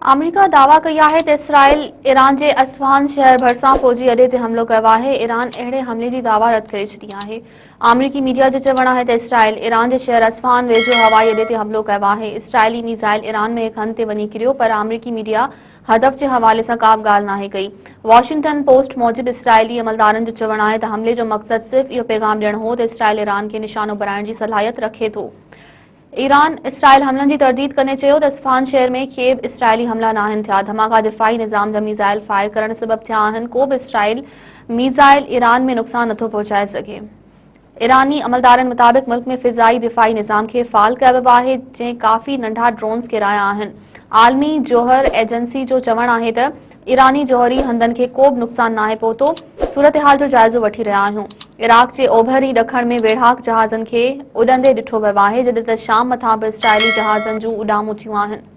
America दावा कई है त इसराइल ईरान के असफ़ान शहर भरिसां फौजी अड्डे ते हमलो कयो है। ईरान अहिड़े हमले की दावा रद्द करे छॾी आहे। अमेरिकी मीडिया जो चवणु आहे त इसराइल ईरान के शहर असफ़ान वेझो हवाई अड्डे ते हमलो कयो आहे। इसराइली मिसाइल ईरान में हिक हंध ते वञी किरियो, पर अमेरिकी मीडिया हदफ़ के हवाले से का बि ॻाल्हि नाहे कई। वॉशिंगटन पोस्ट मूजिब इसराइली अमलदारनि जो चवणु आहे त हमले जो मक़सद सिर्फ़ इहो पैगाम ॾियणु हो त इसराइल ईरान के निशानो बनाइण जी सलाहियत रखे थो। ईरान इसराइल हमलन की तरदीद कंदे चयो त असफ़ान शहर में के बि इसराइली हमला नाहिन थिया। धमाका दिफ़ाई निज़ाम जा मीज़ाइल फायर करण सबब थिया आहिनि। को बि इसराइल मीज़ाइल ईरान में नुक़सान नथो पहुचाए सघे। ईरानी अमलदारनि मुताबिक़ मुल्क में फ़िज़ाई दिफ़ाई निज़ाम खे फ़ाल कयो वियो आहे, जंहिं काफ़ी नंढा ड्रोन्स किराया आहिनि। आलमी जोहर एजेंसी जो चवणु आहे त ईरानी जोहरी हंधनि खे को बि नुक़सान नाहे पहुतो। सूरत-ए-हाल जो जाइज़ो वठी रहिया आहियूं। इराक़ जे ओभर ऐं ॾखण में वेढ़ाक जहाज़नि खे उॾंदे ॾिठो वियो आहे, जॾहिं त शाम मथां बि इसराइली जहाज़नि जूं उॾामूं थियूं आहिनि।